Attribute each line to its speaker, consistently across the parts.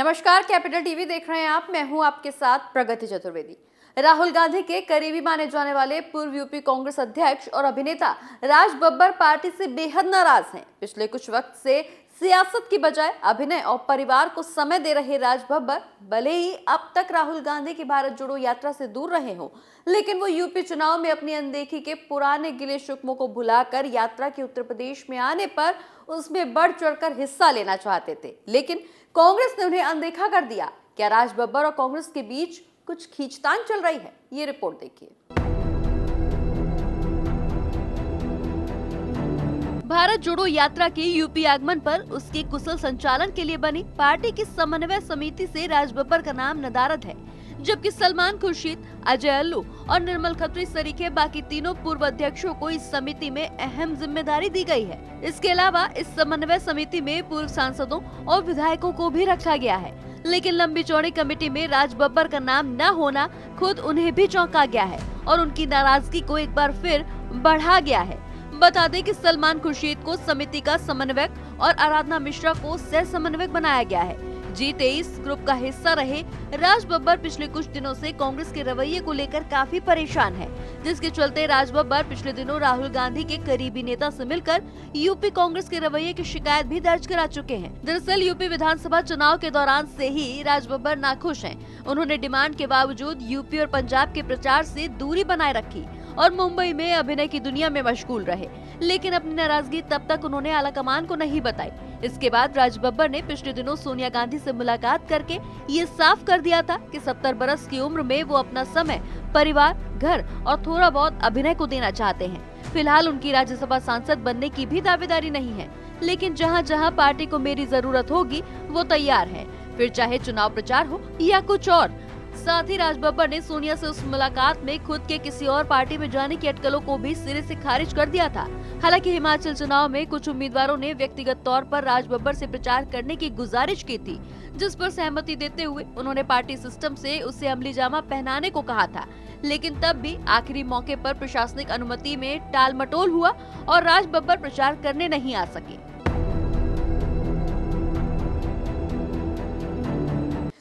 Speaker 1: नमस्कार, capital TV देख रहे हैं आप। मैं हूं आपके साथ प्रगति चतुर्वेदी। राहुल गांधी के करीबी माने जाने वाले पूर्व यूपी कांग्रेस अध्यक्ष और अभिनेता राज बब्बर पार्टी से बेहद नाराज हैं। पिछले कुछ वक्त से सियासत की बजाय अभिनय और परिवार को समय दे रहे राज बब्बर भले ही अब तक राहुल गांधी की भारत जोड़ो यात्रा से दूर रहे हों, लेकिन वो यूपी चुनाव में अपनी अनदेखी के पुराने गिले शिकवों को भुलाकर यात्रा के उत्तर प्रदेश में आने पर उसमें बढ़ चढ़कर हिस्सा लेना चाहते थे, लेकिन कांग्रेस ने उन्हें अनदेखा कर दिया। क्या राज बब्बर और कांग्रेस के बीच कुछ खींचतान चल रही है? ये रिपोर्ट देखिए। भारत जोड़ो यात्रा के यूपी आगमन पर उसके कुशल संचालन के लिए बनी पार्टी की समन्वय समिति से राज बब्बर का नाम नदारद है, जबकि सलमान खुर्शीद, अजय अल्लू और निर्मल खत्री सरीखे बाकी तीनों पूर्व अध्यक्षों को इस समिति में अहम जिम्मेदारी दी गई है। इसके अलावा इस समन्वय समिति में पूर्व सांसदों और विधायकों को भी रखा गया है, लेकिन लंबी चौड़ी कमेटी में राज बब्बर का नाम न होना खुद उन्हें भी चौंका गया है और उनकी नाराजगी को एक बार फिर बढ़ा गया है। बता दें कि सलमान खुर्शीद को समिति का समन्वयक और आराधना मिश्रा को सह समन्वयक बनाया गया है। G23 ग्रुप का हिस्सा रहे राज बब्बर पिछले कुछ दिनों से कांग्रेस के रवैये को लेकर काफी परेशान है, जिसके चलते राज बब्बर पिछले दिनों राहुल गांधी के करीबी नेता से मिलकर यूपी कांग्रेस के रवैये की शिकायत भी दर्ज करा चुके हैं। दरअसल यूपी विधानसभा चुनाव के दौरान से ही राज बब्बर नाखुश हैं। उन्होंने डिमांड के बावजूद यूपी और पंजाब के प्रचार से दूरी बनाए रखी और मुंबई में अभिनय की दुनिया में मशगूल रहे, लेकिन अपनी नाराजगी तब तक उन्होंने आलाकमान को नहीं बताई। इसके बाद राज बब्बर ने पिछले दिनों सोनिया गांधी से मुलाकात करके ये साफ कर दिया था कि 70 बरस की उम्र में वो अपना समय परिवार, घर और थोड़ा बहुत अभिनय को देना चाहते हैं। फिलहाल उनकी राज्यसभा सांसद बनने की भी दावेदारी नहीं है, लेकिन जहां जहां पार्टी को मेरी जरूरत होगी वो तैयार है, फिर चाहे चुनाव प्रचार हो या कुछ और। साथ ही राज बब्बर ने सोनिया से उस मुलाकात में खुद के किसी और पार्टी में जाने की अटकलों को भी सिरे से खारिज कर दिया था। हालांकि हिमाचल चुनाव में कुछ उम्मीदवारों ने व्यक्तिगत तौर पर राज बब्बर से प्रचार करने की गुजारिश की थी, जिस पर सहमति देते हुए उन्होंने पार्टी सिस्टम से उसे अमली जामा पहनाने को कहा था, लेकिन तब भी आखिरी मौके पर प्रशासनिक अनुमति में टाल मटोल हुआ और राज बब्बर प्रचार करने नहीं आ सके।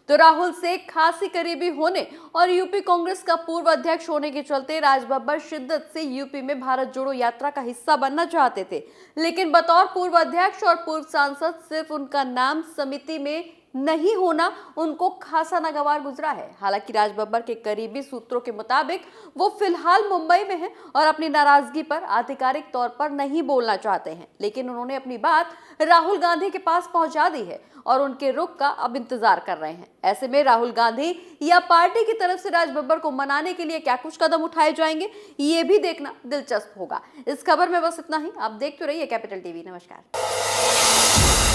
Speaker 1: तो राहुल से खासी करीबी होने और यूपी कांग्रेस का पूर्व अध्यक्ष होने के चलते राज बब्बर शिद्दत से यूपी में भारत जोड़ो यात्रा का हिस्सा बनना चाहते थे, लेकिन बतौर पूर्व अध्यक्ष और पूर्व सांसद सिर्फ उनका नाम समिति में नहीं होना उनको खासा नागवार गुजरा है। हालांकि राज बब्बर के करीबी सूत्रों के मुताबिक वो फिलहाल मुंबई में हैं और अपनी नाराजगी पर आधिकारिक तौर पर नहीं बोलना चाहते हैं, लेकिन उन्होंने अपनी बात राहुल गांधी के पास पहुंचा दी है और उनके रुख का अब इंतजार कर रहे हैं। ऐसे में राहुल गांधी या पार्टी की तरफ से राज बब्बर को मनाने के लिए क्या कुछ कदम उठाए जाएंगे, ये भी देखना दिलचस्प होगा। इस खबर में बस इतना ही। आप देखते रहिए कैपिटल टीवी। नमस्कार।